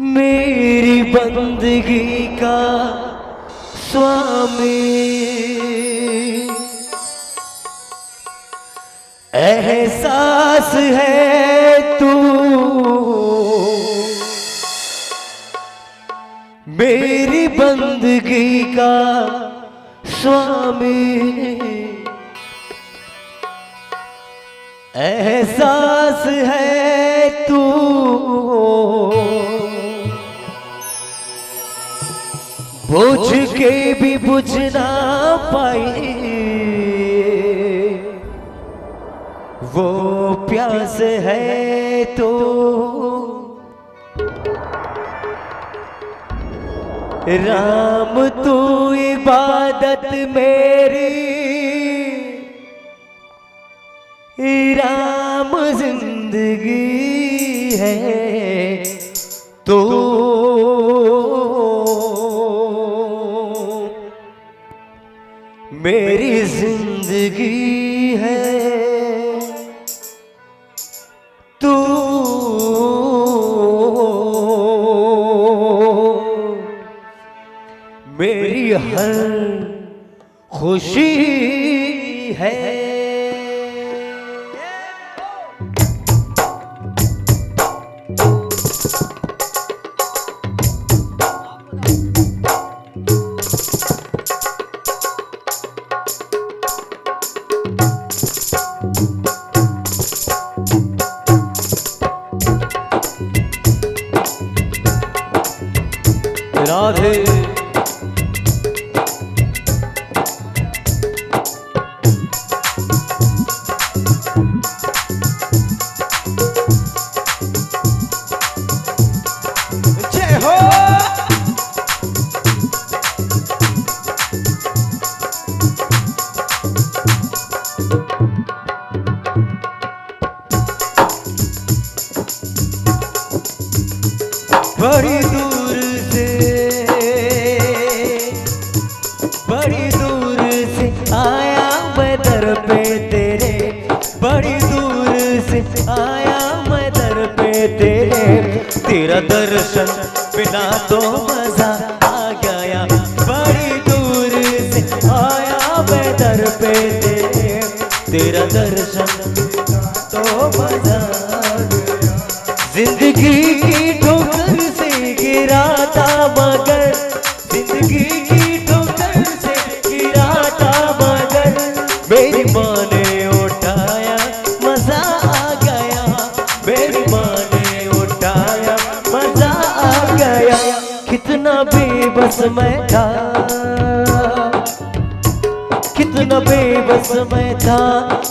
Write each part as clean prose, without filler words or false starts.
मेरी बंदगी का स्वामी एहसास है तू, मेरी बंदगी का स्वामी एहसास है तू, बुझ के भी बुझ ना पाई वो प्यास है तो, राम तू इबादत मेरी, राम जिंदगी है तो, मेरी जिंदगी है तू, मेरी हर खुशी है। राधे जय हो। दर्शन बिना तो मजा आ गया, बड़ी दूर से आया मैं दर पे तेरा दर्शन तो मजा आ गया। जिंदगी की ठोकर से गिरा था मगर, जिंदगी की ठोकर से गिरा था मगर, मेरी माँ ने उठाया मजा आ गया, मेरी माँ ने उठाया मजा आ गया। कितना बेबस मैं था, कितना बेबस मैं था,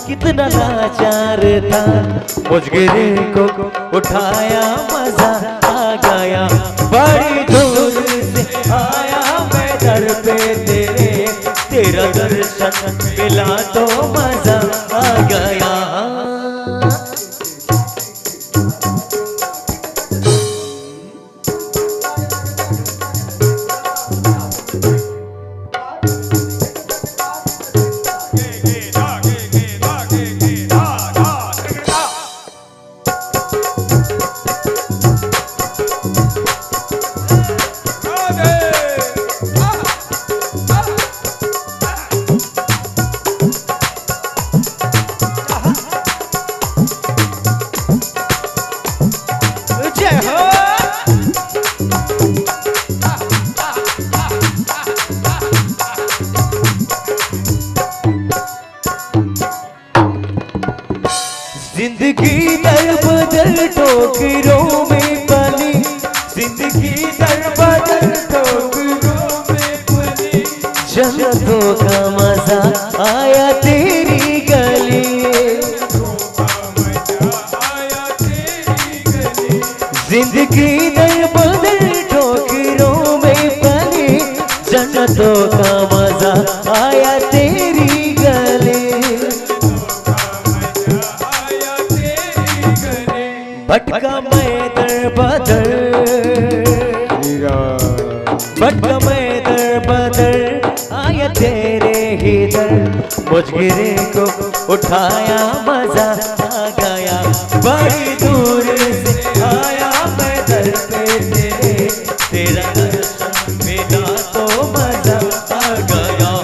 कितना लाचार था, मुझगिरे को उठाया मजा आ गया, बड़ी दूर से आया मैं दर पे तेरा दर्शन मिला तो मजा आ गया। जिंदगी दर बदल ठोकरों में पली, जिंदगी दर बदल ठोकरों में पली, जन्नतों का मजा आया तेरी गली, जिंदगी दर बदल ठोकरों में पली, जन्नतों का मजा आया तेरी गली। भटका मैं दर बदर, भटका मैं दर बदर, आया तेरे ही दर, मुझगिरे को उठाया मजा आ गया, बड़ी दूर से आया मैं दर पे तेरा दर्शन मिला तो मजा आ गया।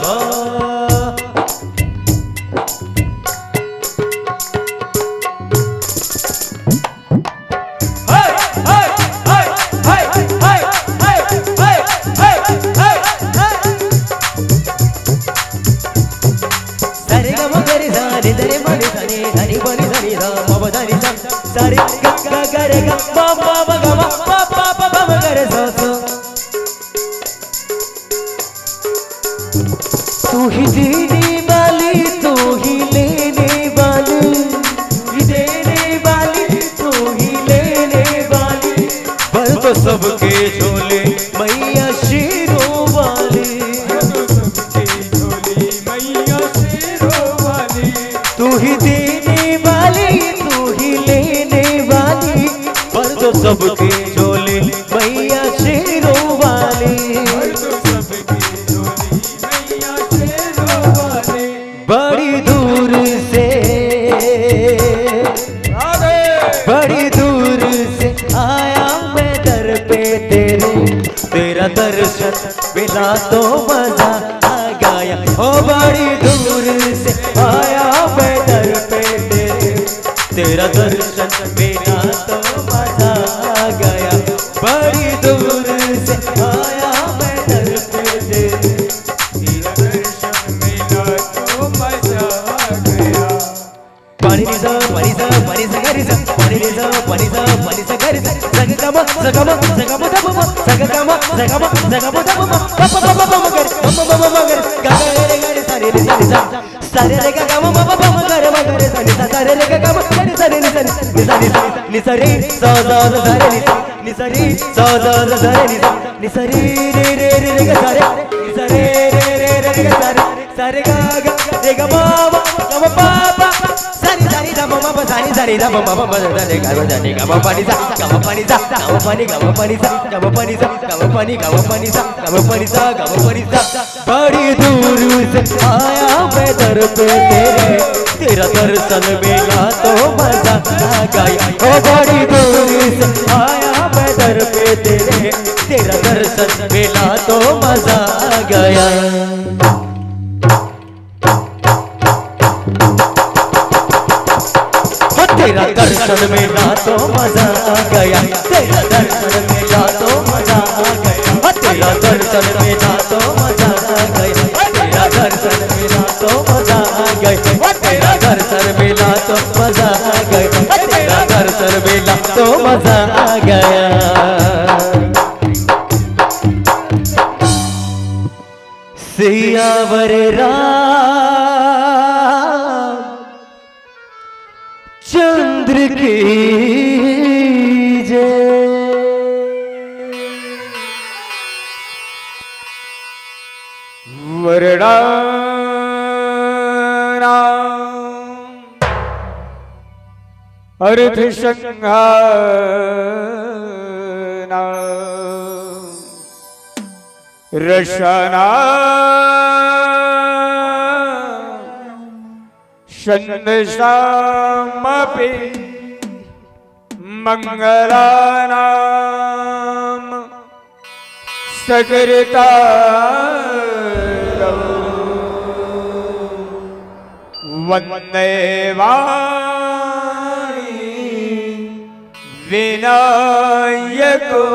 तू ही देने वाली, तू ही लेने वाली, देने वाली तू ही लेने वाली, पर तो सबके झोले मैया शेरों वाली, मैया शेरों वाली, तू ही देने वाली, तू ही लेने वाली, पर तो सबके झोले मैया शेरों वाली, बड़ी दूर से, बड़ी दूर से आया मैं दर पे तेरा दर्शन मिला तो मजा आ गया, ओ बड़ी दूर से आया मैं दर पे तेरा दर्शन मिला तो मजा आ गया, बड़ी दूर से आया मैं दर पे तेरा दर्शन मिला तो मजा आ गया। पानी सा पानी सा पानी सा गरी सा पानी सा पानी सा पानी सा गरी सा सगमा सगमा सगमा दबमा सगमा सगमा सगमा दबमा पापा पापा पापा कर मम्मा मगर गागा रे गारे सारे रे सारे रे गागा मम्मा पापा मगर मगर सारे रे गागा मगर सारे नि सारे सा सा सारे नि सारे सा सा सारे नि सारे रे रे रे रे सारे नि सारे रे रे रे रे सारे सारे गागा रे गा मामा गा पापा सारे सारे दा मम्मा सारे सारे दा मम्मा सारे गा जाने गा पानी सा गा पानी सा गा पानी गा पानी सा गा पानी सा गा पानी गा पानी सा गा पानी सा गा पानी सा, बड़ी दूर से आया मैं दर पे तेरा दर्शन मिला तो मजा आ गया। ओ बड़ी दूर से आया मैं दर पे तेरे, तेरा दर्शन मिला तो मजा आ गया। तेरा दर्शन मिला तो मजा आ गया, तेरा दर्शन मिला तो मजा आ गया, तेरा दर्शन मिला तो मजा आ गया, तेरा दर्शन मिला तो मजा आ गया, तेरा दर्शन मिला तो मजा आ गया, तेरा दर्शन मिला तो मजा आ गया। सियावर चंद्र की जय। वरदा अर्थ संघाना रशना छंदसामपि मंगलानाम सकृता वंदे वाणी विनायको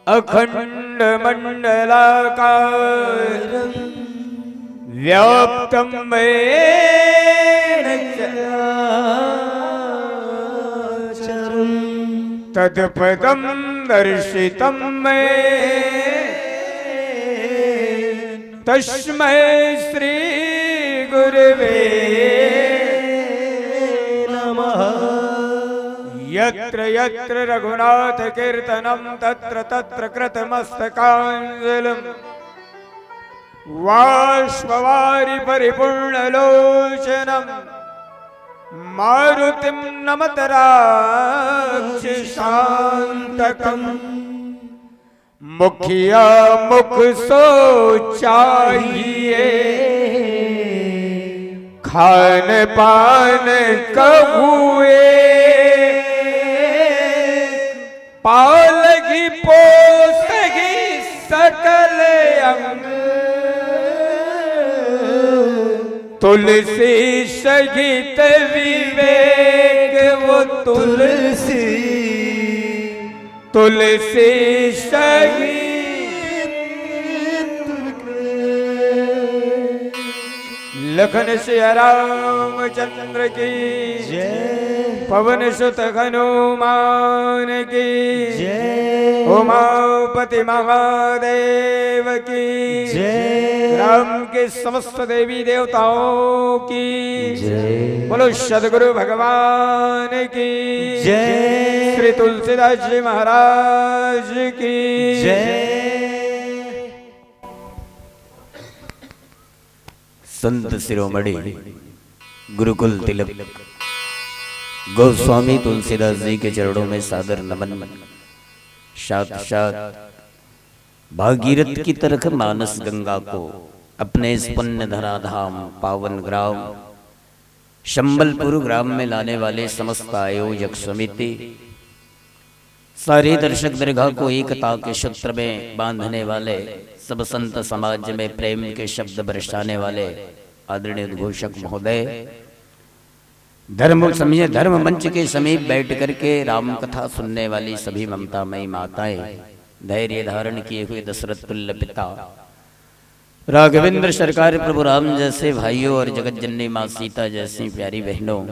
अखंड मंडलाकारं व्याप्तं येन चराचरं तत्पदं दर्शितं मे तस्मै श्री गुरवे नमः। यत्र यत्र रघुनाथ कीर्तनं तत्र तत्र कृतमस्तकाञ्जलिं वाष्पवारि परिपूर्णलोचनं मारुतिं नमत राक्षसान्तकम्। मुखिया मुख सो चाहिए खान पान कबुए पालगी पोसगी सकल अंग तुलसी सहित विवेक वो तुलसी तुलसी सहित लखन से रामचंद्र की जय, पवन सुत हनुमान की जय, उमापति महादेव की जय, राम के समस्त देवी देवताओं की जय, बोलो सद्गुरु भगवान की जय, श्री तुलसीदास जी महाराज की जय। संत शिरोमणि गुरुकुल तिलक गोस्वामी तुलसीदास जी के चरणों में सादर नमन। साक्षात भागीरथ की तरह मानस गंगा को अपने इस पुण्य धराधाम पावन ग्राम शंबलपुर ग्राम में लाने वाले समस्त आयोजक समिति, सारे दर्शक दरगाह को एकता के सूत्र में बांधने वाले, सब संत समाज में प्रेम के शब्द बरसाने वाले आदरणीय उद्घोषक महोदय, धर्म समझे धर्म मंच के समीप बैठ करके राम कथा सुनने वाली सभी ममतामयी माताएं, धैर्य धारण किए हुए दशरथ तुल्य पिता राघवेंद्र सरकार प्रभु राम जैसे भाइयों और जगत जननी माँ सीता जैसी प्यारी बहनों,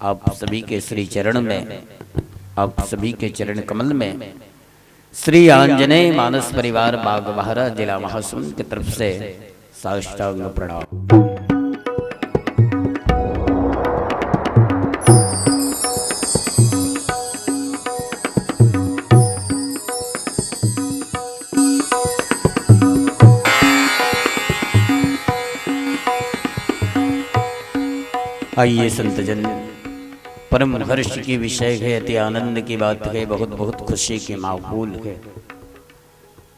आप सभी के श्री चरण में, आप सभी के चरण कमल में श्री आंजनेय मानस परिवार बागबाहरा जिला महासमुंद की तरफ से साष्टांग प्रणाम। आइए संतजन, परम हर्ष की विषय है, अति आनंद की बात है, बहुत बहुत खुशी की माहौल है।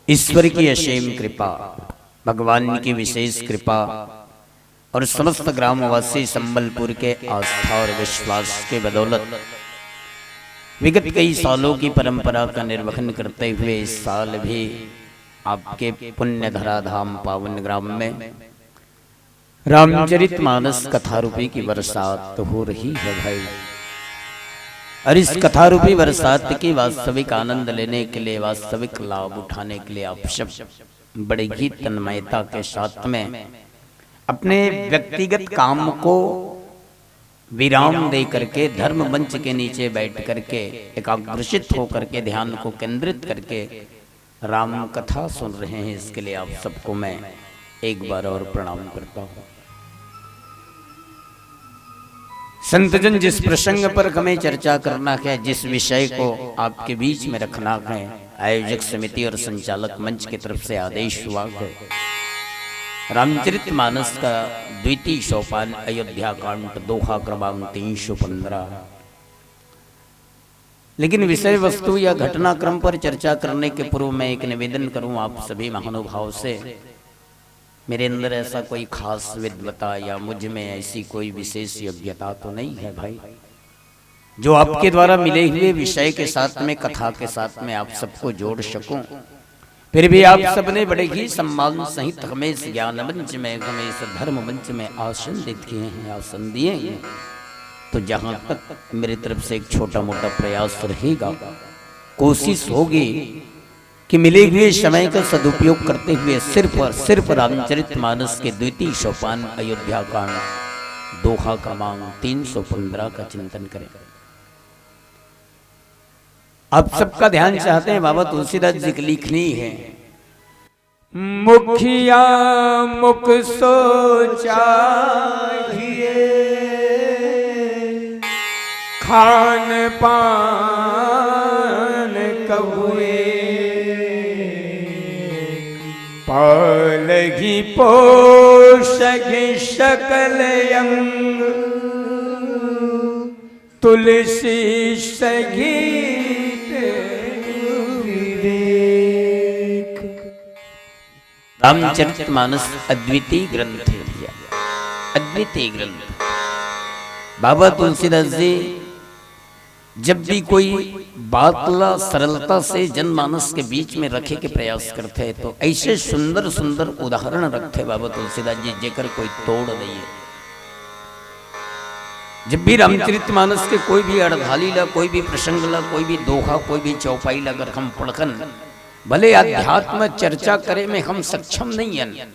ईश्वर की असीम कृपा, भगवान की विशेष कृपा, और समस्त ग्रामवासी संबलपुर के आस्था और विश्वास के बदौलत विगत कई सालों की परंपरा का निर्वहन करते हुए इस साल भी आपके पुण्य धराधाम पावन ग्राम में रामचरितमानस कथा रूपी की बरसात हो रही है भाई। और इस कथा रूपी बरसात की वास्तविक आनंद लेने के लिए, वास्तविक लाभ उठाने के लिए आप सब बड़े ही तन्मयता के साथ में अपने व्यक्तिगत काम को विराम दे करके धर्म मंच के नीचे बैठ करके एकाग्रचित होकर के ध्यान को केंद्रित करके राम कथा सुन रहे हैं। इसके लिए आप सबको मैं एक बार और प्रणाम करता हूँ। संतजन, जिस प्रसंग पर हमें चर्चा करना है, जिस विषय को आपके बीच में रखना है, आयोजक समिति और संचालक मंच की तरफ से आदेश हुआ है रामचरितमानस का द्वितीय सोपान अयोध्या कांड दोहा क्रमांक 315। लेकिन विषय वस्तु या घटनाक्रम पर चर्चा करने के पूर्व मैं एक निवेदन करूं आप सभी महानुभाव से। मेरे अंदर ऐसा कोई खास विद्वता या मुझ में ऐसी कोई विशेष योग्यता तो नहीं है भाई, जो आपके द्वारा मिले हुए विषय के साथ में, कथा के साथ में आप सबको जोड़ सकूं। फिर भी आप सबने बड़े ही सम्मान सहित हमें इस ज्ञान मंच में, हमें इस धर्म मंच में आसन किए हैं, आसन दिए हैं। तो जहां तक मेरी तरफ से एक छोटा मोटा प्रयास रहेगा, कोशिश होगी कि मिले हुए समय का सदुपयोग करते हुए सिर्फ और सिर्फ रामचरितमानस के द्वितीय सोपान अयोध्या कांड दोहा क्रमांक 315 का चिंतन करें। आप सबका ध्यान चाहते हैं, बाबा तुलसीदास जी की लिखनी है। मुखिया मुख सोचा खान पान कहुए पालगी पोषगी सकल अंग तुलसी सगीत विवेक। रामचरितमानस अद्वितीय ग्रंथ है भैया, अद्वितीय ग्रंथ। बाबा तुलसीदास जी जब भी कोई बातला सरलता से जनमानस के बीच में रखे के प्रयास करते हैं तो ऐसे सुंदर सुंदर उदाहरण रखते बाबा तुलसीदास जी जेकर कोई तोड़ नहीं है। जब भी रामचरितमानस के कोई भी अड़धाली ला, कोई भी प्रसंग ला, कोई भी दोहा, कोई भी चौपाई ला अगर हम पढ़खन भले अध्यात्म चर्चा करे में हम सक्षम नहीं है,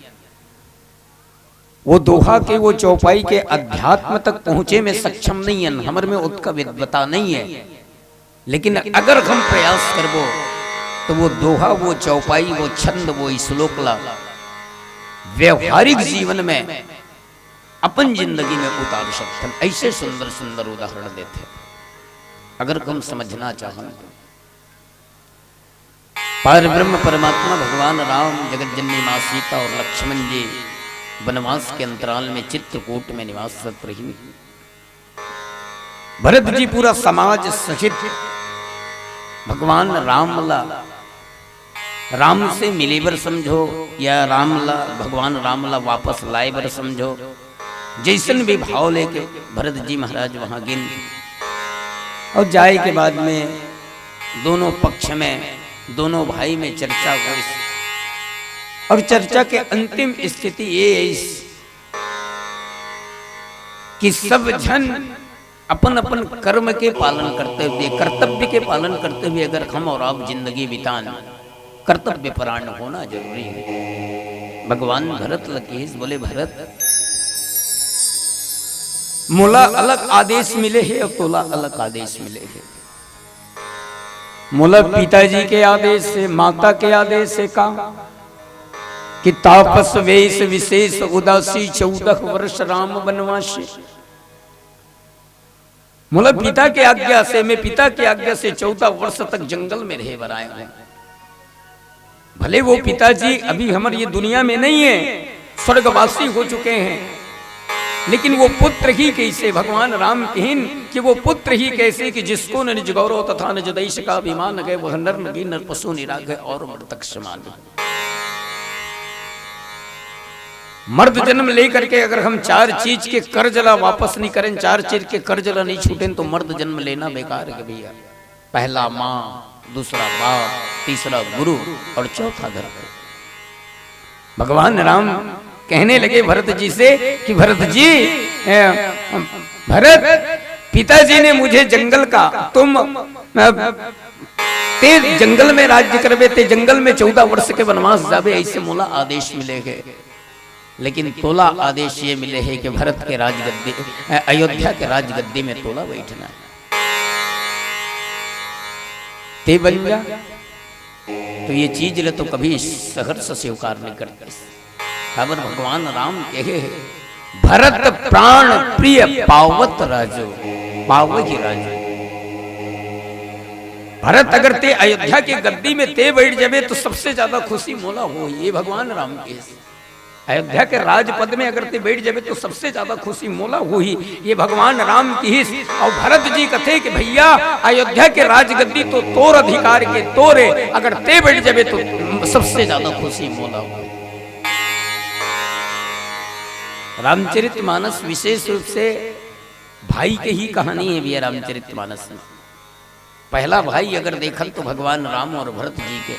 वो दोहा के वो चौपाई के अध्यात्म तक पहुंचे में सक्षम नहीं है, हमर में उसका विद्वता नहीं है। लेकिन अगर हम प्रयास करबो तो वो दोहा, वो चौपाई, वो छंद, वो श्लोक ला व्यवहारिक जीवन में अपन जिंदगी में उतार सकते। ऐसे सुंदर सुंदर उदाहरण देते अगर हम समझना चाहें। पर ब्रह्म परमात्मा भगवान राम, जगत जननी मां सीता और लक्ष्मण जी वनवास के अंतराल में चित्रकूट में निवासरत रही। भरत जी पूरा समाज सहित भगवान रामला, राम से मिले बर समझो या रामला भगवान रामला वापस लाए बर समझो, जैसन भी भाव लेके भरत जी महाराज वहां गिन। और जाए के बाद में दोनों पक्ष में, दोनों भाई में चर्चा हुई और चर्चा के अंतिम स्थिति ये है कि सब जन अपन अपन कर्म के पालन करते हुए, कर्तव्य के पालन करते हुए अगर हम और आप जिंदगी बितान, कर्तव्य परायण होना जरूरी है। भगवान भरत लकेश बोले, भरत मोला अलग आदेश मिले हैं और तोला अलग आदेश मिले हैं। मोला पिताजी के आदेश से, माता के आदेश से का कि तापस वेश विशेष उदासी 14 वर्ष राम वनवासी। मोला पिता के आज्ञा से, मैं पिता की आज्ञा से 14 वर्ष तक जंगल में रहे बराए हैं। भले वो पिताजी अभी हमारी ये दुनिया में नहीं है, स्वर्गवासी हो चुके हैं, लेकिन वो पुत्र ही कैसे, भगवान राम कहन कि वो पुत्र ही कैसे कि जिसको न निज गौरव तथा निज देश का अभिमान गए, वह नर नगी नर पशु निराग और मृतक समान। मर्द जन्म लेकर के अगर हम 4 चीज के कर्जला वापस नहीं करें, 4 चीज के कर्जला नहीं छूटें, तो मर्द जन्म लेना बेकार है भैया। पहला माँ, दूसरा बाप, तीसरा गुरु और चौथा धर्म। भगवान राम कहने लगे भरत जी से कि भरत जी, भरत पिताजी ने मुझे जंगल का, तुम ते जंगल में राज्य करवे, ते जंगल में 14 वर्ष के वनवास जावे, ऐसे मोला आदेश मिले गए। लेकिन तोला आदेश ये मिले है कि भरत के राजगद्दी, अयोध्या के राजगद्दी में तोला बैठना है, ते बन जा। तो ये चीज ले तो कभी सहर्ष स्वीकार नहीं करते। खबर भगवान राम कहे भरत प्राण प्रिय पावत राजो, पावही राजो। भरत अगर ते अयोध्या की गद्दी में ते बैठ जावे तो सबसे ज्यादा खुशी मोला हो। ये भगवान राम के अयोध्या के राजपद में अगर ते बैठ जावे तो सबसे ज्यादा खुशी मोला हो ही। ये भगवान राम की ही। और भरत जी कथे कि भैया अयोध्या के राजगद्दी तो तोर अधिकार के तोरे, अगर ते बैठ जावे तो सबसे ज्यादा खुशी मोला हो। रामचरितमानस विशेष रूप से भाई के ही कहानी है भैया रामचरितमानस में। पहला भाई अगर देखल तो भगवान राम और भरत जी के,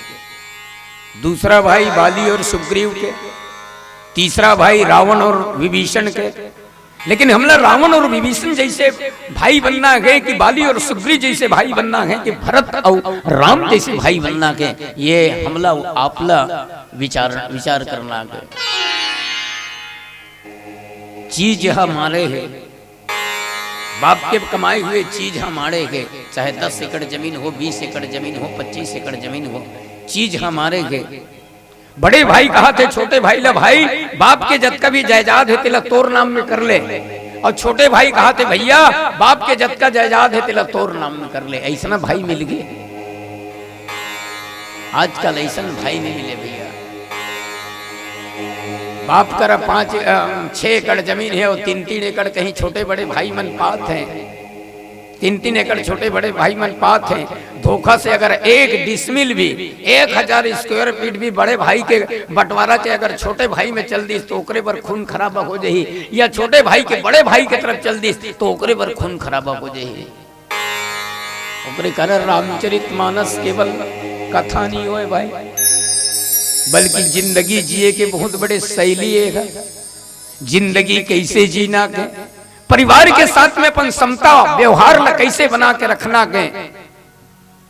दूसरा भाई बाली और सुग्रीव के, तीसरा भाई रावण और विभीषण के। लेकिन हमला रावण और विभीषण जैसे भाई बनना है कि बाली और सुग्रीव जैसे भाई बनना है कि भरत और राम जैसे भाई बनना है, ये हमला आपला विचार करना है। चीज हमारे है, बाप के कमाए हुए चीज हमारे है, चाहे 10 एकड़ जमीन हो, 20 एकड़ जमीन हो, 25 एकड़ जमीन हो, चीज हमारे है। बड़े भाई कहा थे छोटे भाई ला, भाई बाप के जत का भी जायदाद है तिला तोर नाम में कर ले। और छोटे भाई कहा थे भैया बाप के जत का जायदाद है तिला तोर नाम में कर ले। ऐसा भाई मिल गए, आजकल ऐसा भाई नहीं मिले भैया। बाप कर 5-6 एकड़ जमीन है और 3-3 एकड़ कहीं छोटे बड़े भाई मन पात हैं, 3-3 एकड़ छोटे बड़े भाई मन पात हैं। धोखा से अगर 1 डिसमिल भी 1000 स्क्वायर फीट भी बड़े भाई के बंटवारा के अगर छोटे भाई में चल दी तो ओकरे पर खून खराबा हो जाही, या छोटे भाई के बड़े भाई के तरफ चल दी तो ओकरे पर खून खराबा हो जाही। ओकरे कारण रामचरितमानस केवल कथा नहीं होए भाई, बल्कि जिंदगी जिए के बहुत बड़े शैली है। जिंदगी कैसे जीना के, परिवार के साथ में अपन समता व्यवहार ला कैसे बना के रखना के,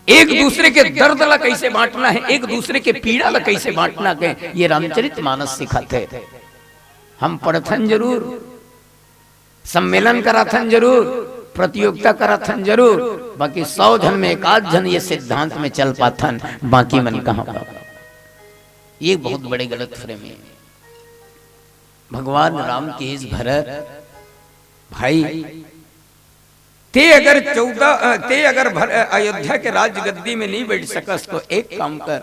एक दूसरे के दर्द ला कैसे बांटना है, एक दूसरे के पीड़ा ला कैसे बांटना के, ये रामचरितमानस सिखाते। हम पढ़थन जरूर, सम्मेलन कराथन जरूर, प्रतियोगिता कराथन जरूर, बाकी 100 जन में 1 जन ये सिद्धांत में चल पाथन, बाकी मन कहाँ पा। ये बहुत बड़े गलत फहमी है। भगवान राम की इस भरत भाई ते अगर अयोध्या के राजगद्दी में नहीं बैठ सकस तो एक काम कर,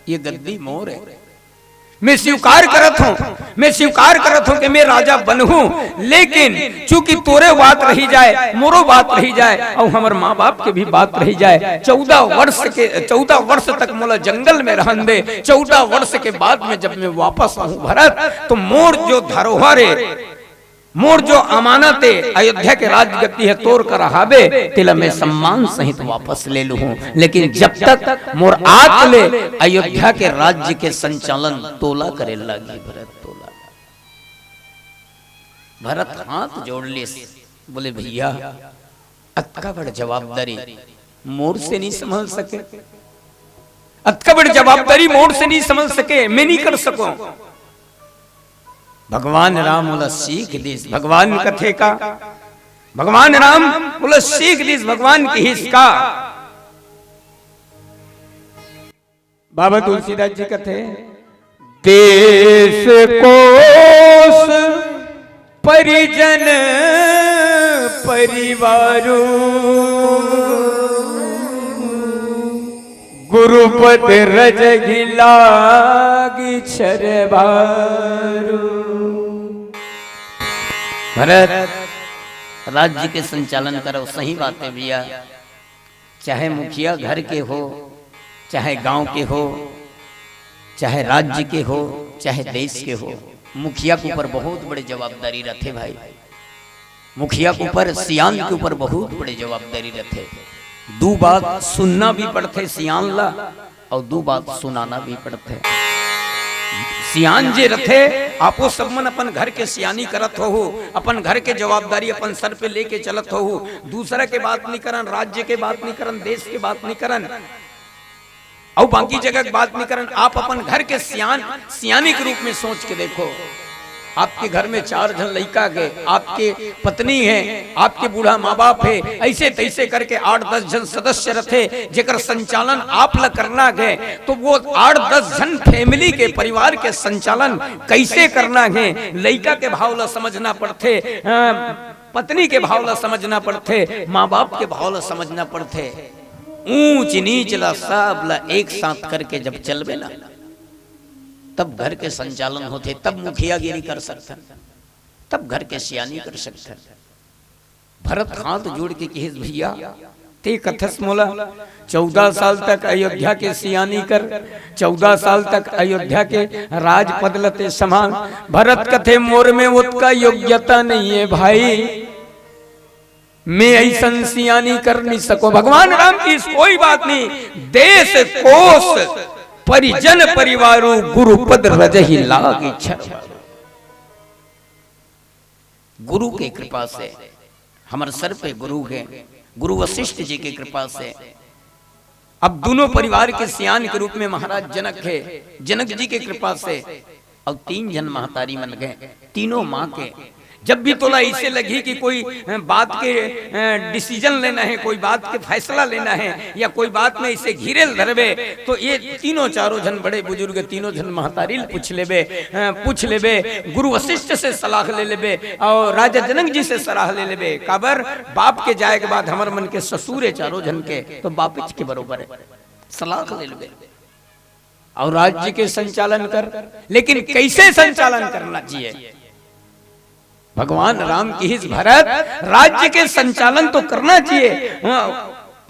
ये गद्दी मोर है, मैं स्वीकार करत हूं कि मैं राजा बनूं, लेकिन चूंकि तोरे बात रही जाए, मोरो बात रही जाए और हमर माँ बाप के भी बात रही जाए। 14 वर्ष तक मोला जंगल में रहन दे। 14 वर्ष के बाद में जब मैं वापस आऊं भरत, तो मोर जो धरोहर है, मोर जो अमानत है, अयोध्या के राजगद्दी है तोर कर रहाबे, तिला मैं सम्मान सहित वापस ले लूं। लेकिन जब तक मोर आत ले अयोध्या के राज्य के संचालन तोला करे लगी भरत, तोला। भरत हाथ जोड़ ले, बोले भैया अतका बड़ जवाबदारी मोर से नहीं संभाल सके, अतका बड़ जवाबदारी मोर से नहीं संभाल सके, मैं नहीं कर सकूं। भगवान राम बोला सीख दिस, भगवान कथे का, भगवान राम बोला सीख दिस भगवान की हिस्सा। बाबा तुलसीदास जी कथे, देश कोस परिजन परिवारो, गुरुपद रजहि लागी छरबारू। भरत राज्य के संचालन करो, सही बात है भैया। चाहे मुखिया घर के हो, चाहे गांव के हो, चाहे राज्य के हो, चाहे देश के हो, मुखिया के ऊपर बहुत बड़ी जवाबदारी रहते भाई। मुखिया के ऊपर, सियान के ऊपर बहुत बड़ी जवाबदारी रहते। दो बात सुनना भी पड़ते सियान ला, और दो बात सुनाना भी पड़ते। सियान जे रथे आपो सब मन अपन घर के सियानी करत हो, अपन घर के जवाबदारी अपन सर पे लेके चलत हो। दूसरा के बात नहीं करन, राज्य के बात नहीं करन, देश के बात नहीं करन, और बाकी जगह की बात नहीं करन। आप अपन घर के सियानी के रूप में सोच के देखो। आपके घर में 4 जन लड़का के, आपके पत्नी है, आपके बूढ़ा माँ बाप है, ऐसे तैसे करके 8-10 जन सदस्य रखे जेकर संचालन आप ला करना है। तो वो 8-10 जन फैमिली के, परिवार के संचालन कैसे करना है, लड़का के भाव ला समझना पड़ते, पत्नी के भाव ला समझना पड़ते, माँ बाप के भाव ला समझना पड़ते। ऊंच नीच ला सब ला एक साथ करके जब चलबे ना, तब घर के संचालन होते, तब मुखियागिरी कर सकते, तब घर के सियानी कर सकते। भरत हाथ जोड़ के कहे भैया ते कथस मोला 14 साल तक अयोध्या के सियानी कर, 14 साल तक अयोध्या के राज पदलते समान। भरत कथे मोर में उसका योग्यता नहीं है भाई, मैं ऐसा सियानी कर नहीं सको। भगवान राम की कोई बात नहीं, देश कोष परिजन परिवारों गुरुपद रजहि लागी छर। गुरु के कृपा से हमारे सर पे गुरु है, गुरु वशिष्ठ जी की कृपा से अब दोनों परिवार के सियान के रूप में महाराज जनक है। जनक जी की कृपा से अब 3 जन महतारी बन गए, तीनों माँ के। जब भी तोला ऐसे लगी कि कोई बात के डिसीजन लेना है, कोई बात के फैसला लेना है, या कोई बात में इसे घिरे धरबे, तो ये तीनों चारों जन बड़े बुजुर्ग, तीनों जन महतारी पूछ लेबे, गुरु वशिष्ठ से सलाह ले लेबे, और राजा जनक जी से सलाह ले लेबे। काबर बाप के जाए के बाद हमार मन के ससुर है चारों जन के, तो बाप के बरोबर है, सलाह ले लेबे और राज्य के संचालन कर। लेकिन कैसे संचालन करना चाहिए? भगवान राम की हित भरत, राज्य के संचालन तो करना चाहिए।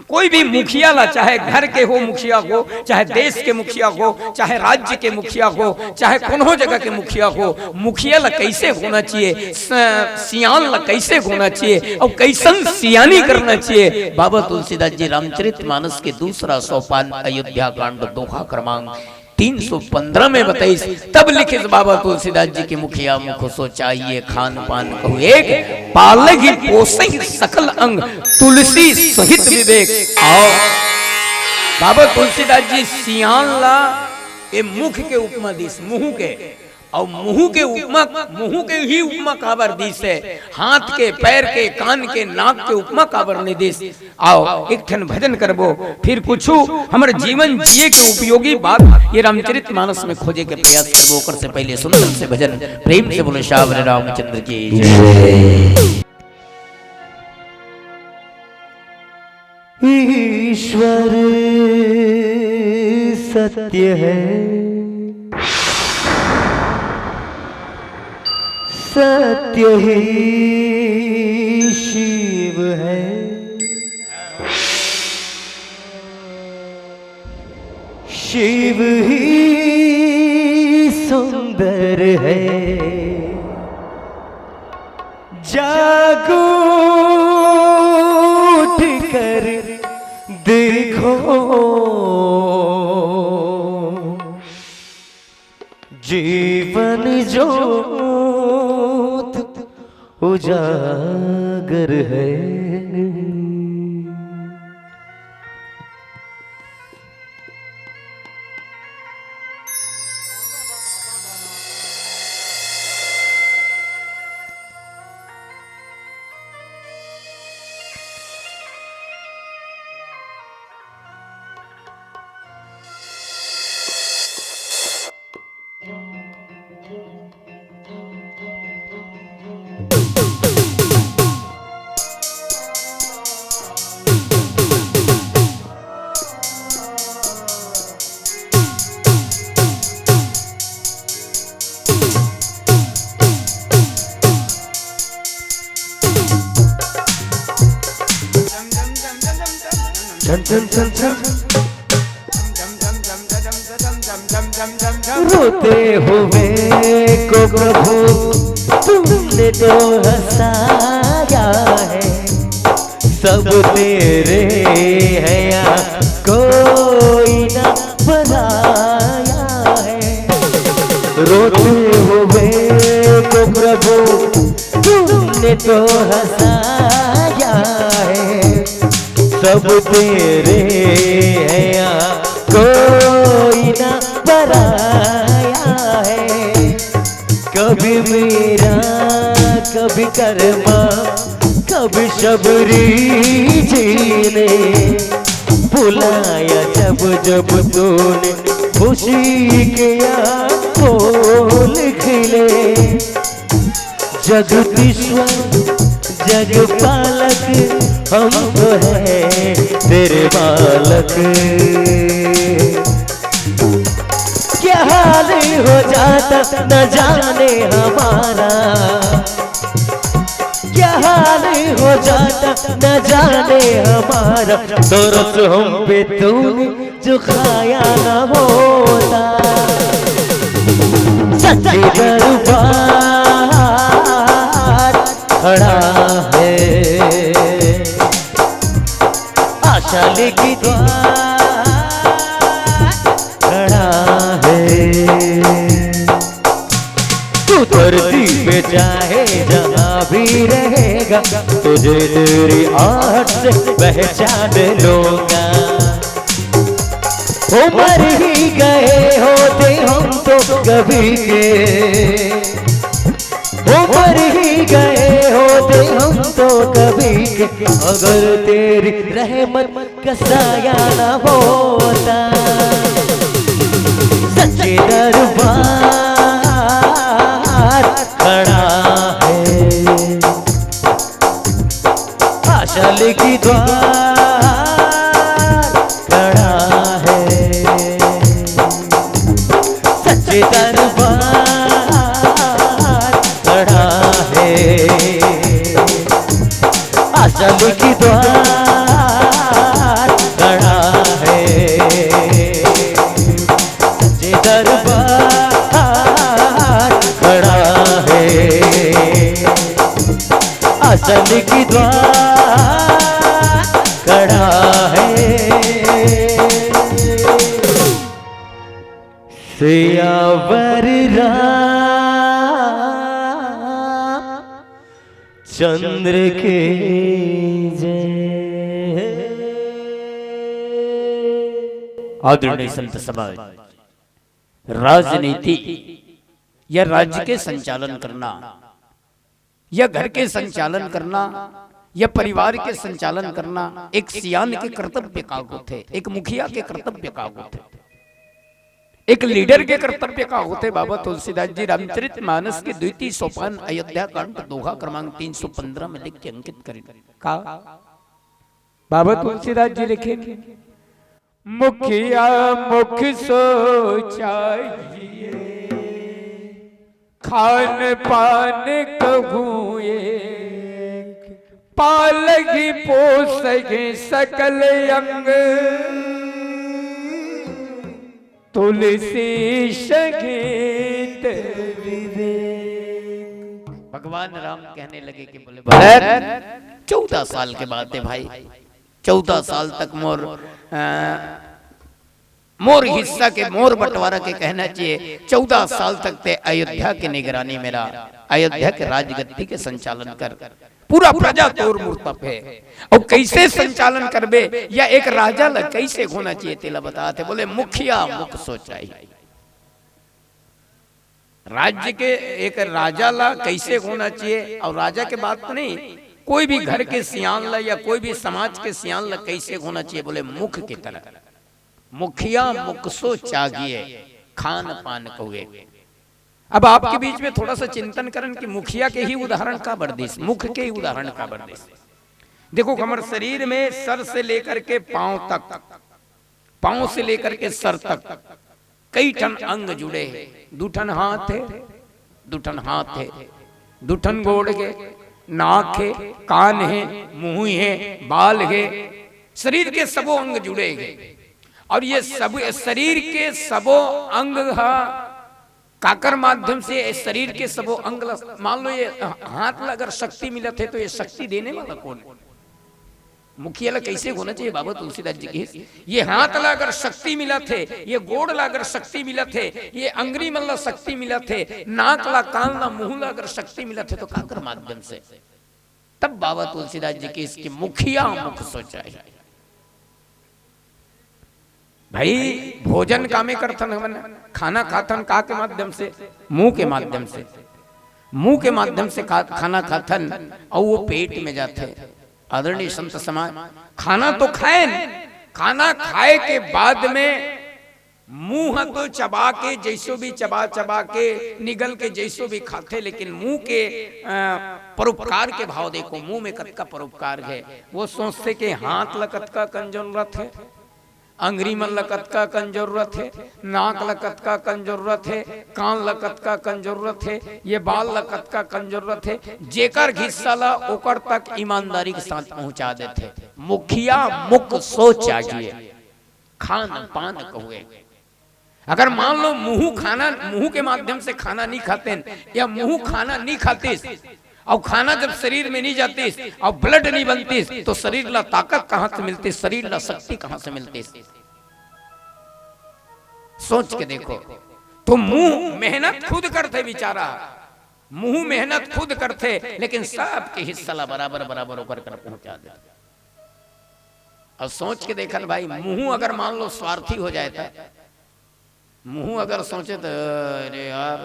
कोई भी मुखिया ला, चाहे घर के हो मुखिया हो, चाहे देश के मुखिया हो, चाहे राज्य के मुखिया हो, चाहे कोनो जगह के मुखिया हो, मुखिया ला कैसे होना चाहिए, सियान ला कैसे होना चाहिए, और कैसन सियानी करना चाहिए। बाबा तुलसीदास जी रामचरितमानस के दूसरा सोपान अयोध्या कांड दोहा क्रमांक 315 में बताई। तब लिखे बाबा तुलसीदास जी के मुखिया मुख सो चाहिए खान पान कहु एक, पालगी पोसई सकल अंग तुलसी सहित विवेक। आओ बाबा तुलसीदास जी सियान ला ये मुख के उपमा दिस, मुंह के, और मुंह के उपमा, मुंह के ही उपमा काबर दिस है, हाथ के, पैर के, कान के, नाक के उपमा काबर नहीं दिस। आओ एक ठन भजन करबो, फिर कुछ हमारे जीवन जिए के उपयोगी बात ये रामचरितमानस में खोजे के प्रयास करबो। कर से पहले सुंदर से भजन प्रेम से बोले श्याम रामचंद्र की जय। ईश्वर सत्य है, सत्य ही शिव है, शिव ही सुंदर है। जागो उठ कर देखो, जीवन ज्योत उजागर है। झम झम झम झम रोते हुए को प्रभु तुमने तो हंसाया है। सब तेरे है या कोई ना बनाया है। रोते हुए को प्रभु तुमने तो हंसाया है। सब तेरे है या कोई ना पराया है। कभी मेरा कभी कर्मा कभी शबरी जी ने बुलाया जब जब तूने खुशी के फूल खिले। जगदीश्वर जगपालक हम तो है तेरे बालक। क्या हाल हो जाता न जाने हमारा। क्या हाल हो जाता न जाने हमारा। तरस हम पे तूने जो खाया न होता। सच्चे दरबार खड़ा है। आशा लेके द्वार खड़ा है। तू धरती पे चाहे जहाँ भी रहेगा तुझे तेरी आहट से पहचान लूंगा। उमर ही गए होते हम तो कभी के। उमर ही गए होते हम तो कभी के। अगर तेरी रहमत का साया न होता। सच्चे दरबार खड़ा है। आशा लेके द्वार खड़ा है। सच्चे दरबार खड़ा है। आशा लेके द्वार खड़ा है। सच्चे दरबार खड़ा है। आशा लेके द्वार खड़ा है। सियावर चंद्र के जय। आदरणीय संत समाज, राजनीति या राज्य के संचालन करना या घर के संचालन करना या परिवार के संचालन करना एक सियान के कर्तव्य का होते, एक मुखिया के कर्तव्य का होते, एक लीडर के कर्तव्य का होते। बाबा तुलसीदास जी रामचरितमानस के द्वितीय सोपान अयोध्या कांड दोहा क्रमांक 315 में लिख के अंकित करें। बाबा तुलसीदास जी लिखे, मुखिया मुख सोचाइए, खान पान कहूँ एक, पालगी पोसगे सकल अंग, तुलसी संगीत विवेक। भगवान राम कहने लगे कि बोले 14 साल के बाद है भाई, 14 साल तक मोर हिस्सा के मोर बंटवारा के कहना चाहिए 14 साल तक ते अयोध्या की निगरानी मेरा, अयोध्या के राजगद्दी के संचालन कर, पूरा प्रजा तोर मूर्तप है और कैसे संचालन करबे या एक राजा ला कैसे होना चाहिए तेला बताते। बोले मुखिया मुख सोचाई, राज्य के एक राजा ला कैसे होना चाहिए और राजा के बात तो नहीं, कोई भी घर के सियान ला या कोई भी समाज के सियान ला कैसे होना चाहिए। बोले मुख की तरह, मुखिया मुख सो चाहिए, खान पान कहुए। अब आपके बीच में थोड़ा सा चिंतन करन कि मुखिया के ही उदाहरण का बर्दिश, मुख के ही उदाहरण का बर्दिश। देखो हमारे शरीर में सर से लेकर के पांव तक, पांव से लेकर के सर तक कई ठन अंग जुड़े हैं। दुठन हाथ है, दुठन हाथ है, दुठन गोड़ के, नाक है, कान है, मुंह है, बाल है, शरीर के सबो अंग जुड़े हैं। और ये सब शरीर के सबो अंग काकर माध्यम से इस शरीर के सबो अंग मान लो ये हाथ ला अगर शक्ति मिलत है तो ये शक्ति देने वाला कौन है? मुखिया ला कैसे होना चाहिए बाबा तुलसीदास जी की? ये हाथ ला अगर शक्ति मिला थे, ये गोड़ ला अगर शक्ति मिला थे, ये अंगरी मन ला शक्ति मिला थे, नाक ला कान ला मुंह ला अगर शक्ति मिला थे तो काकर माध्यम से। तब बाबा तुलसीदास जी की इसकी मुखिया मुख सोचा है। भाई भोजन कामे करथन हमन, खाना खाथन का के माध्यम से? मुंह के माध्यम से। मुंह के माध्यम से खाना खाथन और वो पेट में जाते। आदरणीय संत समाज खाना तो खाए, खाना खाए के बाद में मुंह तो चबा के जैसो भी चबा चबा के निगल के जैसो भी खाते, लेकिन मुंह के परोपकार के भाव देखो, मुंह में कत का परोपकार है। वो सोचते कि हाथ लकत का कन जरूरत है, अंगरी मन लकत का कन जरूरत है, नाक लकत का कन जरूरत है, कान लकत का कन जरूरत है, ये बाल लकत का कन जरूरत है। जेकर हिस्सा ला ओकर तक ईमानदारी के साथ पहुंचा देते। मुखिया मुख सोच चाहिए, खान पान कहुए। अगर मान लो मुंह के माध्यम से खाना नहीं खाते या मुंह खाना नहीं खाते और खाना जब शरीर में नहीं जाती और ब्लड नहीं बनती तो शरीर ला ताकत कहां से मिलती, शरीर ला शक्ति कहां से मिलती? सोच के देखो। तो मुंह मेहनत खुद करते बेचारा, मुंह मेहनत खुद करते, लेकिन सबके हिस्सा ला बराबर बराबर होकर कर पहुंचा देते। और सोच के देखन भाई, मुंह अगर मान लो स्वार्थी हो जाए था, मुंह अगर सोचे तो अरे यार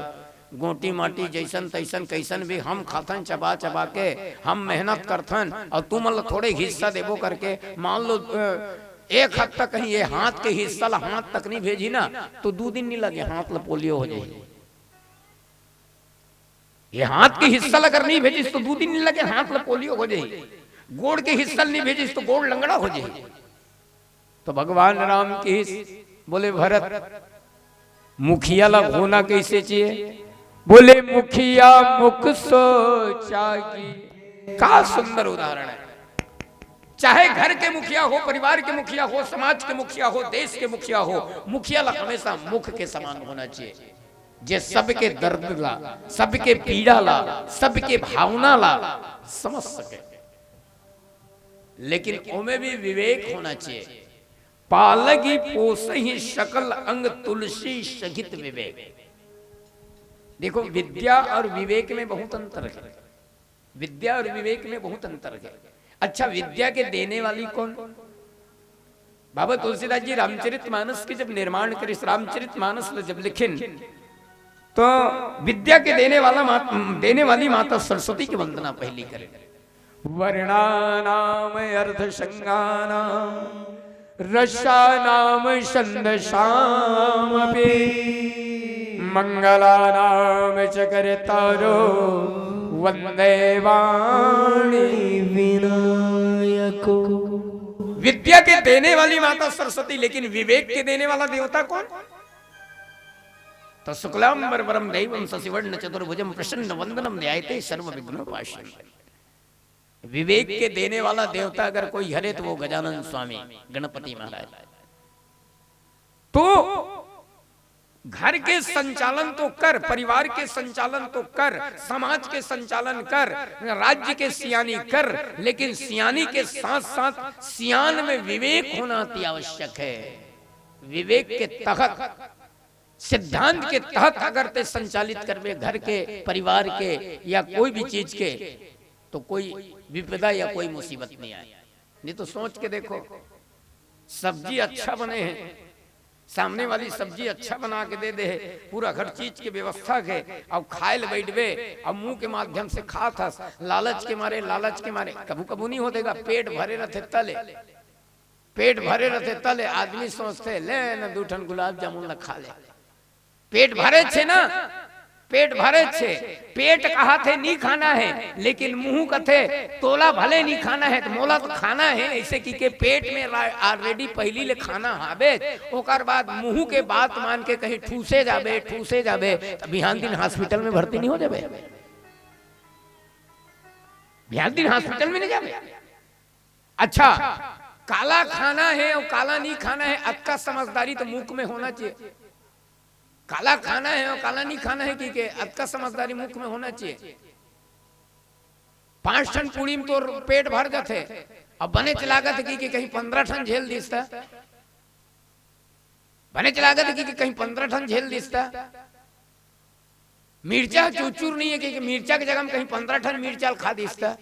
गोटी माटी जैसन तैसन कैसन भी हम खाथन चबा चबा के, हम मेहनत करथन और तुम थोड़े हिस्सा देबो करके, मान लो एक हद तक कहीं ये हाथ के हिस्सा ला हाथ तक नहीं भेजी ना तो 2 दिन नहीं लगे हाथ ला पोलियो हो जाए। ये हाथ के हिस्सा अगर नहीं भेजी तो 2 दिन नहीं लगे हाथ ला पोलियो हो जाए। गोड़ के हिस्सा नहीं भेजी तो गोड़ लंगड़ा हो जाए। तो भगवान राम की बोले भरत मुखिया ला होना कैसे चाहिए? बोले मुखिया मुख सोचा की। का सुंदर उदाहरण है। चाहे घर के मुखिया हो, परिवार के मुखिया हो, समाज के मुखिया हो, देश के मुखिया हो, मुखिया ला हमेशा मुख के समान होना चाहिए। जे सबके दर्द ला, सबके पीड़ा ला, सबके भावना ला समझ सके, लेकिन उनमें भी विवेक होना चाहिए। पालगी पोसहि सकल अंग तुलसी सहित विवेक। देखो विद्या और विवेक में बहुत अंतर है। विद्या और विवेक में बहुत अंतर है। अच्छा, विद्या के देने वाली कौन? बाबा तुलसीदास जी रामचरितमानस के जब निर्माण करे, रामचरितमानस जब लिखिन तो विद्या के देने वाली माता सरस्वती की वंदना पहली करे। वर्णानाम अर्थसंगानाम रसानाम छंदसामपि मंगलानाम च करतारो वंदे वाणी विनायको। विद्या के देने वाली माता सरस्वती, लेकिन विवेक के देने वाला देवता कौन? तो शुक्लांबरवरम दैवम शशिवर्ण चतुर्भुजम प्रसन्न वंदनम ध्यायते सर्व विघ्नोपाश्रय। विवेक के देने वाला देवता अगर कोई हरे तो वो गजानन स्वामी गणपति महाराज। तो घर के संचालन तो कर, परिवार के संचालन तो कर, समाज के संचालन कर, राज्य के सियानी कर, लेकिन सियानी के साथ साथ सियान में विवेक होना अति आवश्यक है। विवेक के तहत, सिद्धांत के तहत अगर ते संचालित करवे घर के, परिवार के या कोई भी चीज के, तो कोई विपदा या कोई मुसीबत नहीं आए। नहीं तो सोच के देखो, सब्जी अच्छा बने हैं, सामने वाली सब्जी अच्छा बना के दे दे, पूरा हर चीज की व्यवस्था है, अब खाए बैठवे, अब मुंह के माध्यम से खा था, लालच के मारे कबू कबू नहीं होतेगा। पेट भरे रहते तले आदमी सोचते ले न 2 ठन गुलाब जामुन ला खा ले। पेट भरे छे ना, पेट भरे छे, पेट कहा थे नहीं खाना है, लेकिन मुंह कथे तोला भले नहीं खाना है तो मोला तो खाना है। ऐसे की के पेट में ऑलरेडी पहली ले खाना हावे, ओकर बाद मुंह के बात मान के कहीं ठूसे जाबे तो बिहान दिन हॉस्पिटल में भर्ती नहीं हो जाबे। बिहान दिन हॉस्पिटल में नहीं जाबे। अच्छा, काला खाना है और काला नहीं खाना है, अक्का समझदारी तो मुंह में होना चाहिए। काला खाना है और काला नहीं खाना है कि अतका समझदारी मुख में होना चाहिए। 5 टन पूड़ी में तो पेट भर जाते, अब बने चलागत की कहीं 15 टन झेल दिसता, बने चलागत की कहीं 15 टन झेल दिसता। मिर्चा चूचूर नहीं है कि मिर्चा की जगह में कहीं 15 टन मिर्चा खा दिसता।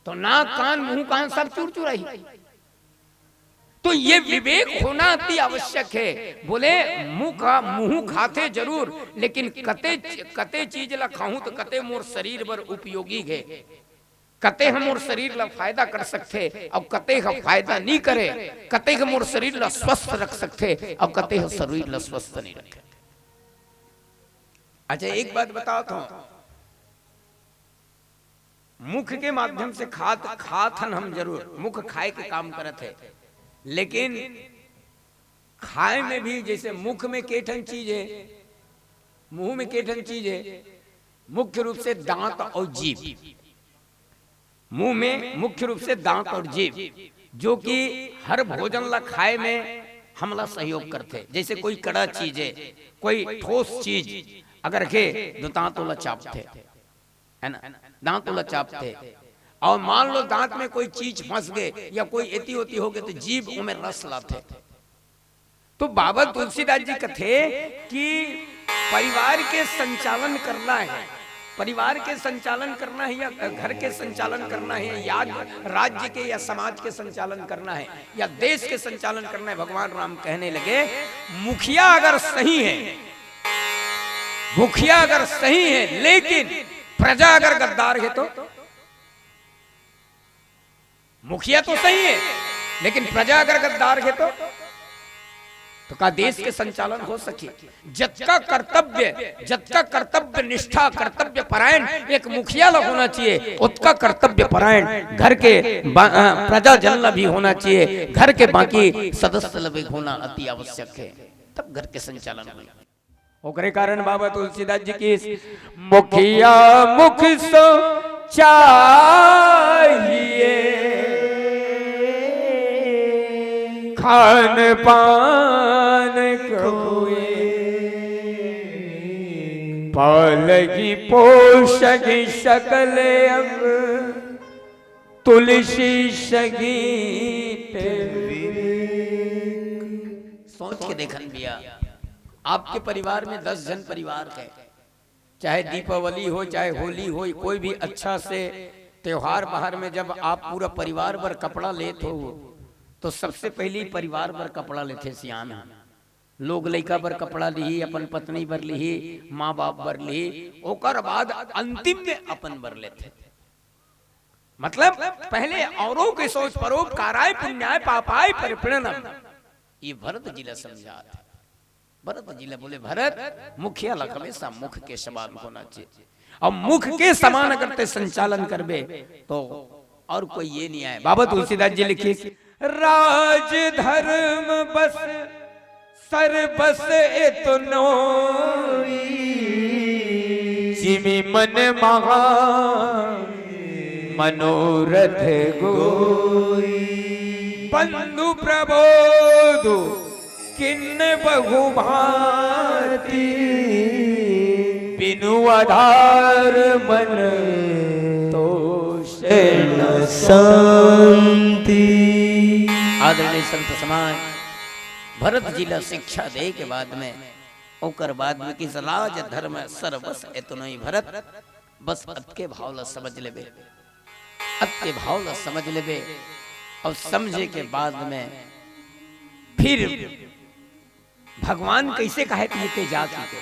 तो नाक कान मुंह कान सब चूर चुराई। तो ये विवेक होना अति आवश्यक है। बोले मुंह खाते जरूर, लेकिन कते चीज ला खाऊं तो कते मोर शरीर पर उपयोगी है, कते हम मोर शरीर ला फायदा कर सकते और कते का फायदा नहीं करे, कते का मोर शरीर ला स्वस्थ रख सकते और कते का शरीर ला स्वस्थ नहीं रखे। अच्छा एक बात बताओ तो, मुख के माध्यम से खाथन हम जरूर, मुख खाए के काम करत है, लेकिन खाए में भी जैसे मुख में केठन चीज है, मुंह में केठन चीज है, मुख्य रूप से दांत और जीभ। मुंह में मुख्य रूप से दांत और जीभ, जो कि हर भोजन ला खाए में हमला सहयोग करते। जैसे कोई कड़ा चीज है, कोई ठोस चीज अगर के तो दांतों चापते है ना, दांतों चापते। और मान लो दांत में कोई चीज फंस गए या कोई एती होती हो गए तो जीभ में रस लाते। तो बाबा तुलसीदास जी कथे कि परिवार के संचालन करना है, परिवार के संचालन करना है या घर के संचालन करना है या राज्य के या समाज के संचालन करना है या देश के संचालन करना है। भगवान राम कहने लगे मुखिया अगर सही है, मुखिया अगर सही है, लेकिन प्रजा अगर गद्दार है तो मुखिया तो सही है लेकिन प्रजा अगर गद्दार है तो का देश के संचालन हो सके। जतका कर्तव्य निष्ठा कर्तव्य परायण एक मुखिया ला होना चाहिए, उतका कर्तव्य परायण घर के प्रजा जन ला भी होना चाहिए, घर के बाकी सदस्य ला भी होना अति आवश्यक है, तब घर के संचालन होगा। ओकरे कारण बाबा तुलसीदास जी की मुखिया मुख सो चाहिए, खान पान खोए, पालगी पोषगी सकल अंग, तुलसी संगीत। सोच के देखन भैया, आपके परिवार में 10 जन परिवार है, चाहे दीपावली हो चाहे होली हो, कोई भी अच्छा से त्योहार बाहर में जब आप पूरा परिवार भर कपड़ा लेते हो तो सबसे पहले परिवार भर कपड़ा लेते सियान। लोग लड़का भर कपड़ा ली, अपन पत्नी भर ली, माँ बाप भर ली, ओकर बाद अंतिम में अपन भर लेते। मतलब पहले औरों के सोच परोपकाराय पुण्याय पापाय परिपूर्णम, ये भरत जी ने समझा। भरत जी ने बोले भरत मुखिया ला हमेशा मुख के समान होना चाहिए, और मुख के समान अगर ते संचालन करबे तो और कोई ये नहीं आए। बाबा तुलसीदास जी लिखे राज धर्म बस सर बस एतनो जिमि मन महा मनोरथ गोई, बंधु प्रबोधु किन्न बहु भांति, बिनु आधार मन तोष न शांति। आदरणीय संत समाज भरत जी ला शिक्षा दे के बाद में ओकर बाद में कि राज धर्म सर्वस एतनो ही भरत, बस अतके भाव ला समझ लेबे, अतके भाव ला समझ लेबे, और समझे के बाद में फिर भगवान कैसे कहे कि ते जाके के,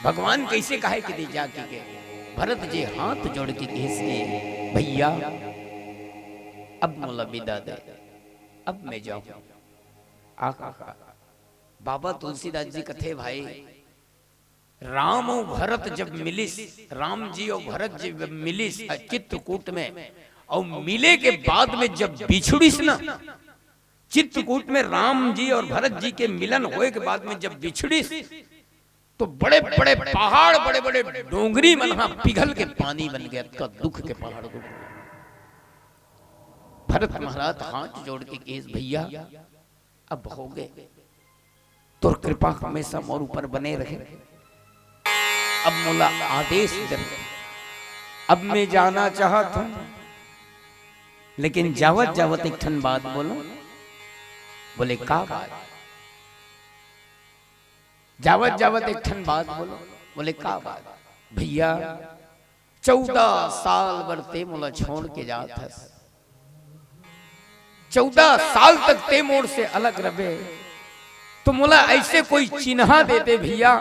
भगवान कैसे कहे कि ते जाके के। भरत जी हाथ जोड़ के कहे भैया अब मोला विदा दे, अब मैं जाऊं। आका बाबा तुलसीदास जी कथे भाई, राम और भरत जब मिलिस, राम जी और भरत जी जब मिलिस चित्रकूट में, और मिले के बाद में जब बिछुड़िस ना, चित्रकूट में राम जी और भरत जी के मिलन होए के बाद में जब बिछुड़िस तो बड़े बड़े पहाड़, बड़े बड़े डोंगरी मन पिघल के पानी बन गया, का दुख के पहाड़ को। भरत महाराज हाथ जोड़ के कहे भैया अब हो गए, तो कृपा हमेशा मोर ऊपर बने रहे। अब मोला आदेश दे, अब मैं जाना चाहता हूं, लेकिन जावत जावत एक ठन बात बोलो। बोले का बात? जावत जावत एक ठन बात बोलो। बोले का बात? भैया 14 साल बरते मोला छोड़ के जात हस, 14 साल तक ते मोड़ से अलग रहे, तो मोला ऐसे कोई चिन्हा दे दे भैया,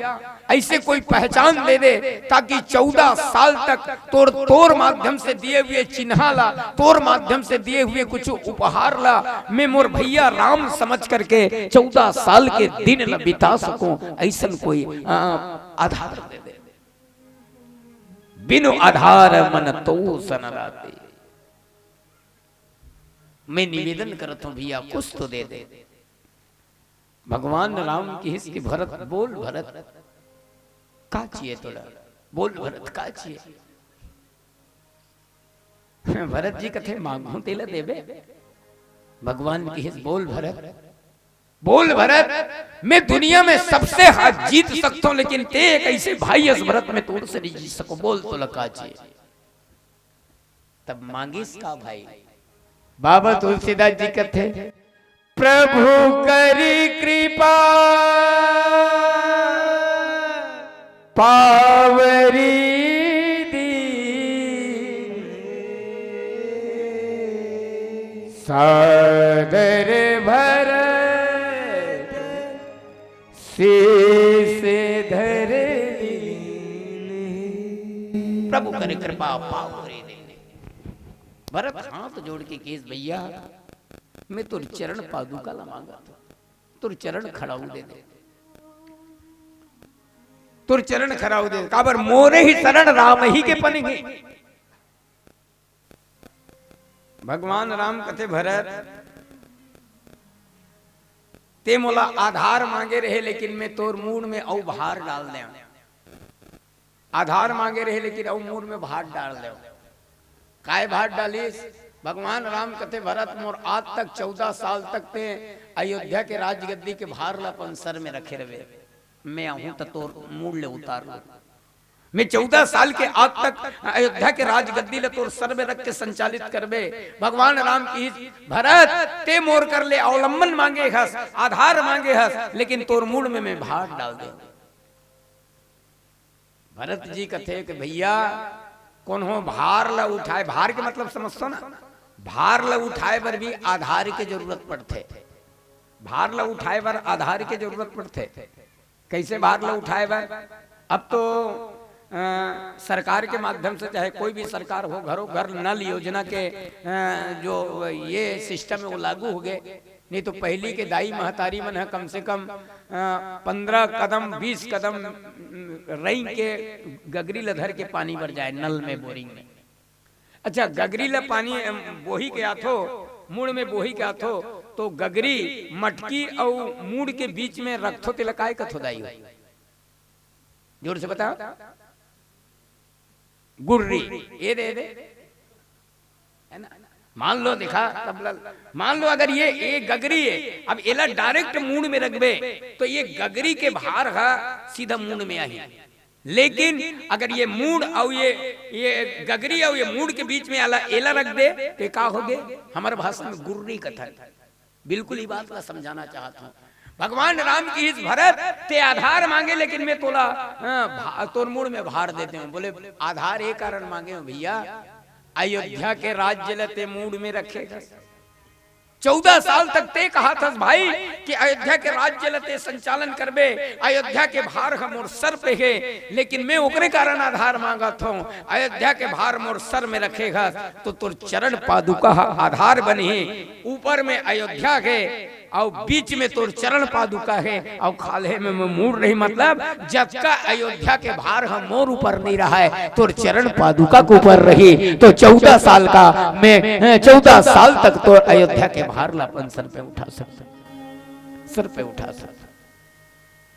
ऐसे कोई पहचान दे दे, ताकि 14 साल तक तोर माध्यम से दिए हुए चिन्हा ला, तोर माध्यम से दिए हुए कुछ उपहार ला, मैं मोर भैया राम समझ करके 14 साल के दिन न बिता सकूं, ऐसा कोई आधार दे दे। बिनु आधार मन तो सन राते। मैं निवेदन करता हूं भैया कुछ तो दे दे। भगवान राम की हिस की भरत बोल, भरत का चाहिए तोड़ा? बोल भरत का चाहिए? भरत जी कथे मांगू तेला देवे। भगवान की हिस बोल भरत, बोल भरत, मैं दुनिया में सबसे हाथ जीत सकता हूं, लेकिन ते एक ऐसे भाई इस भरत में तोड़ से नहीं जीत सको। बोल तो लगा चाहिए। तब मांगिस का भाई बाबा तुलसीदास जी कथे, प्रभु करी कृपा पावरी दी, सादर भरत शीस धर दीन। प्रभु करे कृपा पावरी दी। भरत हाथ जोड़ के केस भैया मैं तुर चरण पादुका ला मांगा, तुर चरण खड़ाऊ दे दे, तुर चरण खड़ाऊ दे। काबर मोरे ही शरण राम ही के पनेगे। भगवान राम कथे भरत ते मोला आधार मांगे रहे, लेकिन मैं तोर मूड में औ भार डाल दे। आधार मांगे रहे लेकिन औ मूड में भार डाल दे। काय भार डालिस? भगवान राम कथे भरत मोर आज तक 14 साल तक ते अयोध्या के राजगद्दी के भार ला अपन सर में रखे रहे। मैं आहूं तो तोर मूड ले उतार लो। मैं 14 साल के आज तक अयोध्या के राजगद्दी ले तोर सर में रख के संचालित करबे। भगवान राम की भरत ते मोर कर ले अवलंबन मांगे हस, आधार मांगे हस, लेकिन तोर मूड में मैं भार डाल दे। भरत जी कथे कि भैया कौन हो भार ला उठाए, भार के मतलब समझो ना, भार ला उठाए पर भी आधार की जरूरत पड़ते। भार ला उठाए पर आधार की जरूरत पड़ते। कैसे भार ला उठाए पर? अब तो सरकार के माध्यम से, चाहे कोई भी सरकार हो, घरों घर नल योजना के जो ये सिस्टम है वो लागू हो गए। नहीं तो पहली के दाई महतारी मन है कम से कम 15 कदम 20 कदम रई के गगरी लधर के पानी भर जाए नल में, बोरिंग में। अच्छा गगरी ला पानी बोही के आथो, मूड में बोही के आथो, तो गगरी मटकी और मूड के बीच में रखथो ते लकाय कथो दाई हो? जोर से बता। गुर्री ये दे दे है ना। मान लो देखा तब, मान लो अगर ये गगरी है, अब एला डायरेक्ट मूड में रखबे तो ये गगरी के भार है सीधा मूड में आई। लेकिन अगर ये मूड और ये गगरी और ये मूड के बीच में आला एला रख दे तो का हो गए? हमारे भाषा में गुर्री कथा। बिल्कुल ही बात का समझाना चाहता हूँ। भगवान राम की इस भरत ते आधार मांगे, लेकिन मैं तोला तोर मूड में भार देते हूँ। बोले आधार एक कारण मांगे हो भैया, अयोध्या के राज्य लते मूड में रखे। 14 साल तक ते कहा था भाई कि अयोध्या के राज्य लते संचालन करबे, अयोध्या के भार हम मोर सर पे है, लेकिन मैं ओकरे कारण आधार मांगा था। अयोध्या के भार मोर सर में रखेगा तो तुर चरण पादुका आधार बनी। ऊपर में अयोध्या के और बीच में तोर चरण पादुका है और खाले में मूड नहीं, मतलब जब का अयोध्या के भार हम मोर ऊपर नहीं रहा है, तोर चरण पादुका के ऊपर रही। तो 14 साल का मैं 14 साल तक तो अयोध्या के भार ला अपन सर पे उठा सकता, सर पे उठा सकता।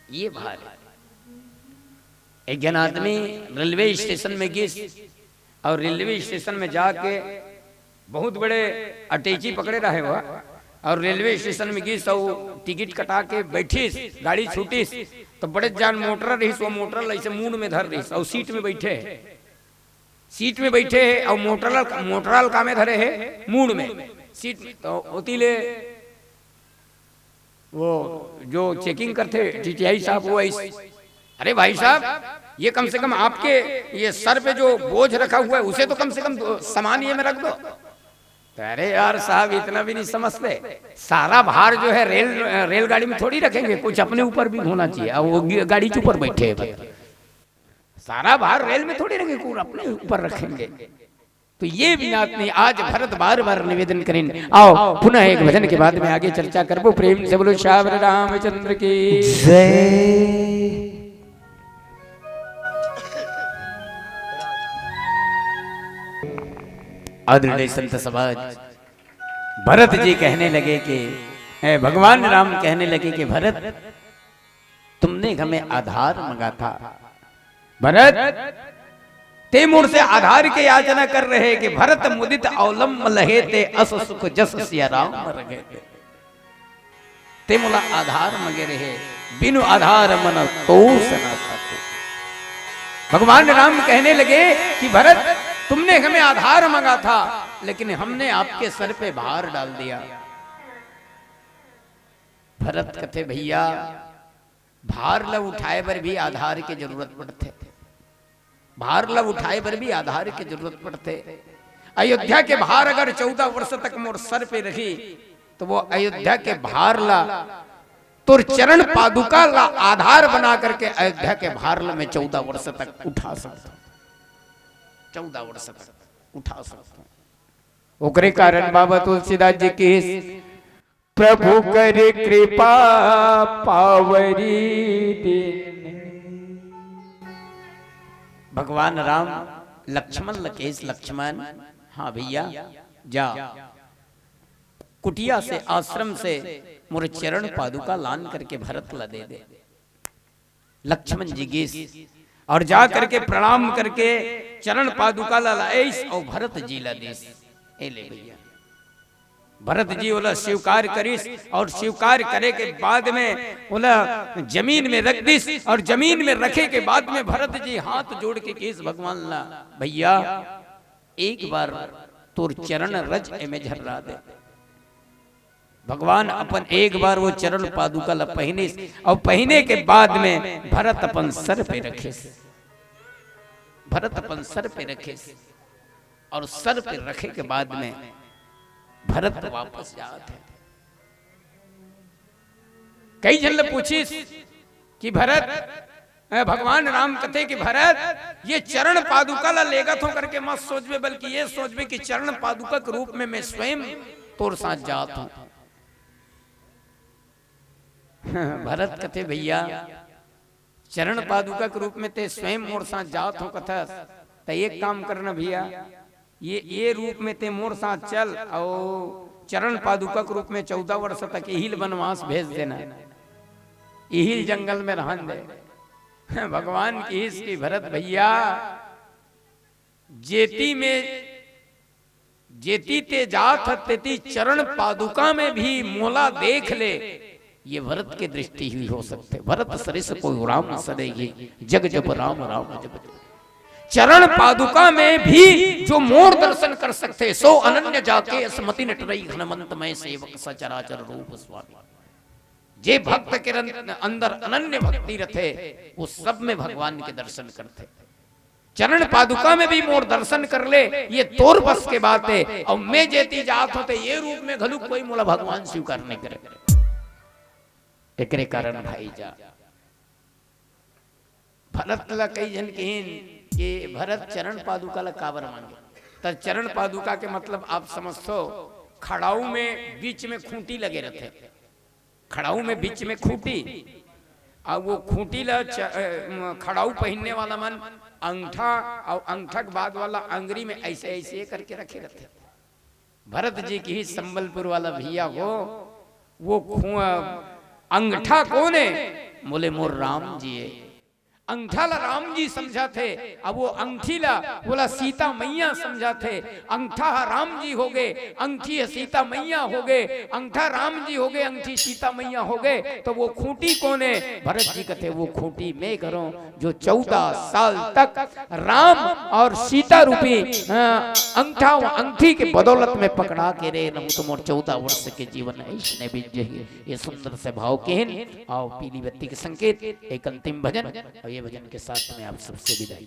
ये भार है। एक जन आदमी रेलवे स्टेशन में गिस और रेलवे स्टेशन में जाके बहुत बड़े अटैची पकड़े रहे हुआ और रेलवे स्टेशन में गई, सब टिकट कटा के बैठी, गाड़ी छूटी तो बड़े जान मोटर रही, वो मोटर ऐसे मुंड में धर रही और सीट में बैठे है और मोटरल कामे धरे है मूड में सीट में। तो उतीले वो जो चेकिंग करते टीटीआई साहब वो ऐसे, अरे भाई साहब ये कम से कम आपके ये सर पे जो बोझ रखा हुआ है उसे तो कम से कम सामान ये में रख दो। तो अरे यार साहब इतना भी नहीं समझते, सारा भार जो है रेलगाड़ी में थोड़ी रखेंगे, कुछ अपने ऊपर भी होना चाहिए। और वो गाड़ी के ऊपर बैठे हैं, सारा भार रेल में थोड़ी रखेंगे, कुछ अपने ऊपर रखेंगे। तो ये बिनात नहीं। आज भरत बार बार निवेदन करें, आओ पुनः एक भजन के बाद में आगे चर्चा करबो। प्रेम से बोलो श्याम रामचंद्र की जय। आदरणीय संत समाज, भरत जी कहने लगे कि भगवान राम कहने लगे कि भरत तुमने हमें आधार मांगा था। भरत तैमूर से आधार के याचना कर रहे कि भरत मुदित अवलंब लहे ते अस सुख जस सिया राम रहे ते मुला आधार मगे रहे, बिनु आधार मन तो सना साको। भगवान राम कहने लगे कि भरत तुमने हमें आधार मांगा था, लेकिन हमने आपके सर पे भार डाल दिया। भरत कहते भैया भार लब उठाए पर भी आधार की जरूरत पड़ते, भार लब उठाए पर भी आधार की जरूरत पड़ते। अयोध्या के भार अगर 14 वर्ष तक मोर सर पे रखी तो वो अयोध्या के भार ला तुर चरण पादुका ला आधार बना करके अयोध्या के भार ला में 14 वर्ष तक उठा सकता, 14 वर्ष तक उठा सकता। ओकरे कारण बाबा तुलसीदास जी की प्रभु करे कृपा पावरी दिन। भगवान राम लक्ष्मण लकेश लक्ष्मण, हाँ भैया जा कुटिया से आश्रम से मोर चरण पादुका लान करके भरत ला दे दे। लक्ष्मण जी गीस और जा करके प्रणाम करके चरण पादुका ला लाइस और भरत जी ला देस। ए ले भैया, भरत जी बोला स्वीकार करिस और स्वीकार करे के बाद में बोला जमीन में रख दिस और जमीन में रखे के बाद में भरत जी हाथ जोड़ के केस भगवान ला भैया एक बार तोर चरण रज में झर्रा दे। भगवान अपन एक बार वो चरण पादुका ला पहने और पहने के बाद में भरत अपन सर पे रखे, भरत अपन सर पे रखे और सर पे रखे के बाद में भरत वापस जाते। कई जन पूछी कि भरत भगवान राम कहते कि भरत ये चरण पादुका ला लेगा तो करके मत सोचबे, बल्कि ये सोचबे कि चरण पादुका के रूप में मैं स्वयं तोर साथ जात हूं। भरत कहते भैया चरण पादुका के रूप में ते स्वयं मोर साथ जात हो कथा, तो एक काम करना भैया ये रूप में ते मोर साथ चल और चरण पादुका के रूप में 14 वर्ष तक यही वनवास भेज देना, यही जंगल में रहन दे। भगवान की इसकी भरत भैया जेती ते जात तेती चरण पादुका में भी मोला देख ले, ये भरत की दृष्टि ही हो सकते। भरत सरिस कोई राम सरेगी, जग जब राम राम जब। चरण पादुका में भी जो मोर दर्शन कर सकते, सो अनन्य जाके असमति नटरई घनमंत में सेवक सचराचर रूप स्वामी। जे भक्त के अंदर अनन्य भक्ति रखे वो सब में भगवान के दर्शन करते। चरण पादुका में भी मोर दर्शन कर ले, ये तोर बस के बात है। और मैं जेती जात होते ये रूप में घलू कोई मोला भगवान स्वीकार नहीं करे। एकरे कारण भाई जा भरत ला कई जन कहें कि भरत चरण पादुका ला काबर मांगे, तो चरण पादुका के मतलब आप समझो खड़ाऊ में बीच में खूंटी लगे रहते, खड़ाऊ में बीच में खूंटी, और वो खूंटी ला खड़ाऊ पहनने वाला मन अंगठा और अंगठा के बाद वाला अंगरी में ऐसे ऐसे करके रखे रहते। भरत जी की ही संबलपुर वाला भैया वो अंगठा कौन है? बोले मोर राम जी है। अंगठा ला राम जी समझा थे, अब वो अंगठी ला बोला सीता मैया समझा थे। अंगठा राम जी हो गए, अंगठी सीता मैया हो गए, अंगठा राम जी हो गए, अंगठी सीता मैया हो गए, तो वो खूंटी कौन है? भरत जी कहते वो खूंटी मैं करूं जो 14 साल तक राम और सीता रूपी अंगठा अंगठी के बदौलत में पकड़ा के रे रहूं, तो मोर 14 वर्ष के जीवन ऐसने बीत जाइए। ये सुंदर से भाव केहन आओ पीली बत्ती के संकेत एक अंतिम भजन, और ये भजन के साथ में आप सबसे विदाई।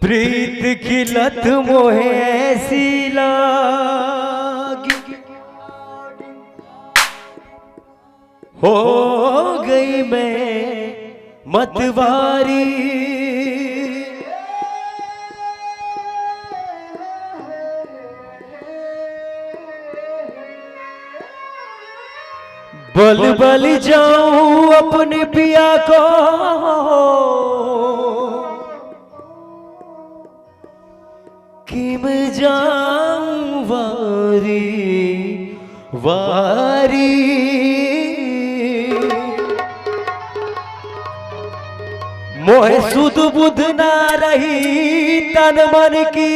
प्रीत खिलत मोहे ऐसी लागी, हो गई मैं मतवारी। बल बल जाऊं अपने पिया को, किम जाऊं वारी वारी। मोहे सुध बुध ना रही तन मन की,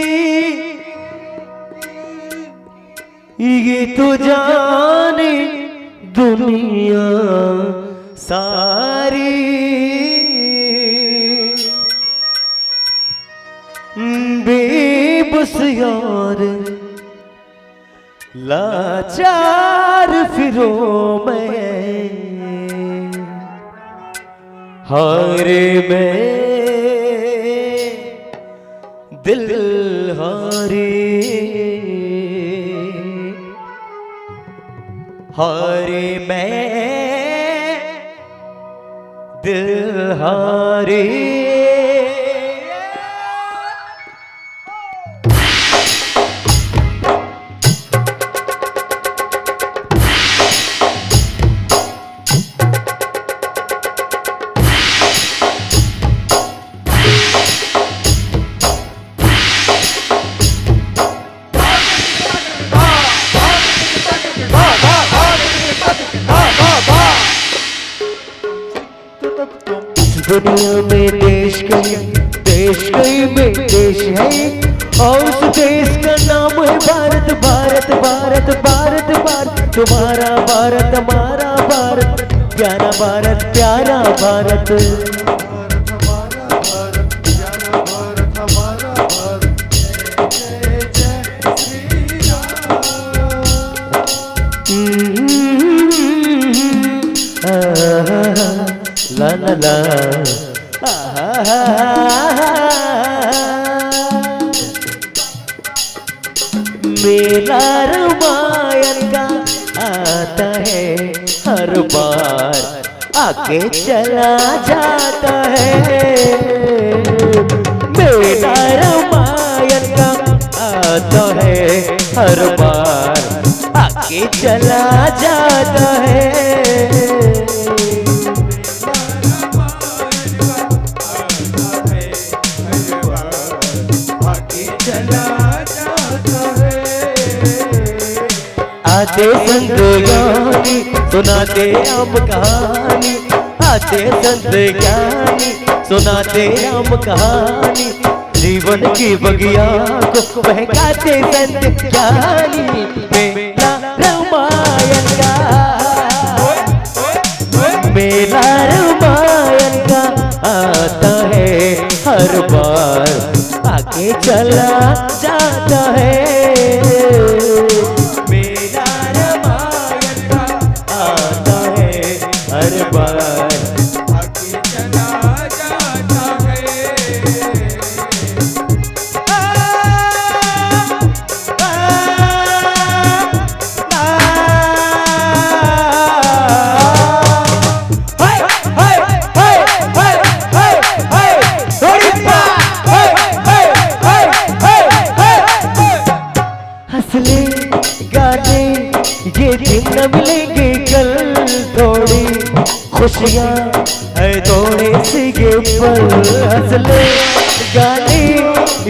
ये तो जाने दुनिया सारी। बेबस यार लाचार फिरो मैं, हारे मैं दिल हारे, हारे मैं दिल हारे। दुनिया में देश कई में देश है, और उस देश का नाम है भारत। भारत भारत भारत भारत, तुम्हारा भारत हमारा भारत, प्यारा भारत प्यारा भारत। ला ला ला मेला रामायण का आता है हर बार, आके चला जाता है। मेला रामायण का आता है हर बार, आके चला जाता है। आते संत ज्ञानी सुनाते राम कहानी, आते संत ज्ञानी सुनाते राम कहानी, जीवन की बगिया को बहकाते संत ज्ञानी। मेला रामायण का, मेला रामायण का आता है हर बार, आके चला जाता है। हर बार आके चला जाता है। हंसले गाने ये दिन न मिलेंगे कल, थोड़ी खुशियाँ है थोड़े से ये पल। हंसले गाने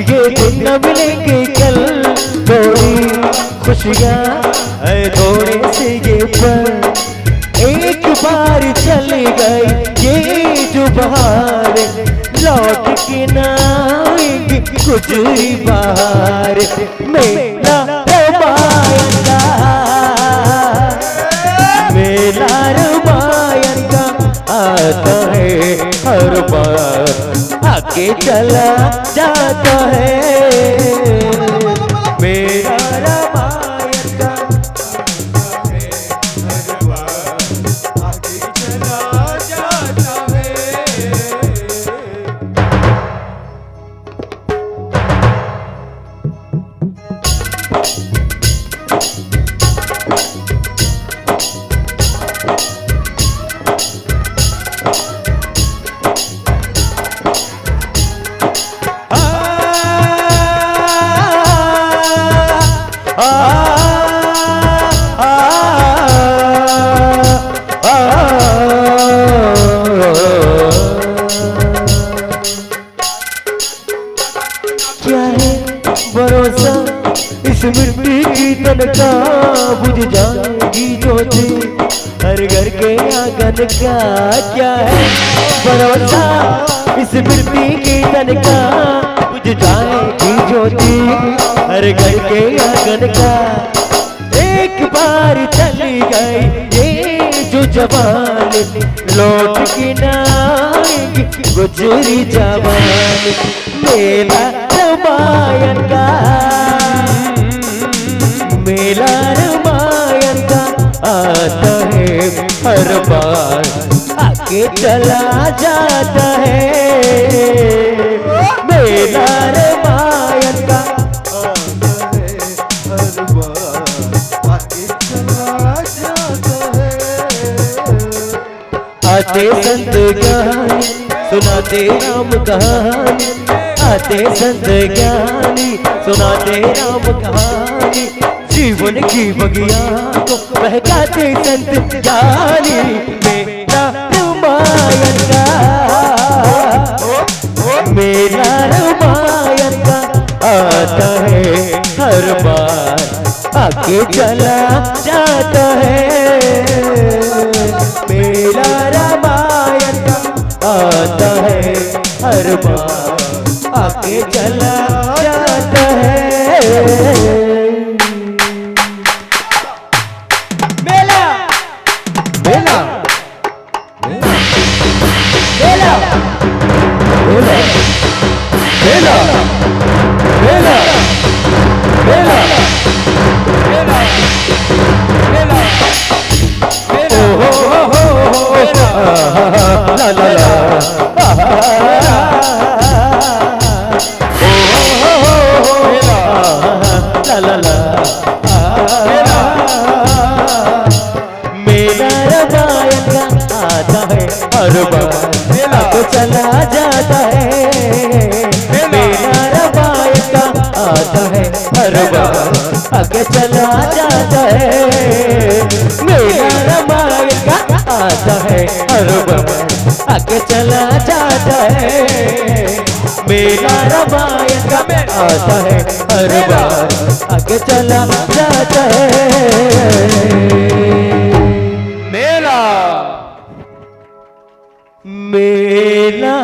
ये दिन न मिलेंगे कल, थोड़ी खुशियाँ है थोड़े से ये पल, एक बार चल गई ये जो बहार, लौट के ना आएंगे गुजरी बाहर। मेला रामायण का, मेला रामायण का आता है हर बार, आके चला जाता है। मेरा रामायण का हर बार, आके चला जाता है। क्या है भरोसा इस मिट्टी की तनका, बुझ जाएगी ज्योति हर घर के आंगन का। क्या है भरोसा इस मिट्टी की तनका, बुझ जाएगी ज्योति हर घर के आंगन का। एक बार चली गई ये जो जवान, लौट के ना आएगी गुजरी जवान। मेला रामायण का, मेला रामायण का आता है हर बार, आके चला जाता है। मेला रामायण का आता है हर बार, आके चला जाता है। आते संत ज्ञानी सुनाते राम कहानी, आते संत ज्ञानी सुनाते राम कहानी, जीवन की बगिया को बहकाते संत ज्ञानी। मेरा रामायण का, मेरा रामायण का आता है हर बार, आके चला जाता है। मेरा रामायण का आता है हर बार, आके चला जाता है। मेला मेला मेला मेला मेला मेला मेला मेला मेला ला ला ला ला ला ला। मेरा रामायण का आता है हर बार, मेला तो चला जाता है। मेरा रामायण का आता है हर बार, आगे चला जाता है। मेरा रामायण का आता है हर बार, आगे चला जाता है। मेरा रामायण का आता है हर बार, आगे चला जाता है। मेला मेला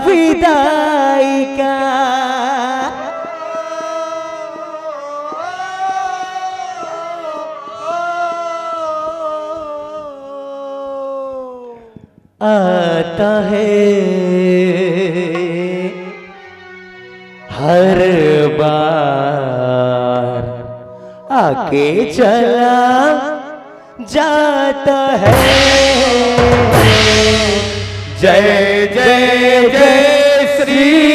विदाई का, आता है हर बार, आके चला जाता है। जय जय जय श्री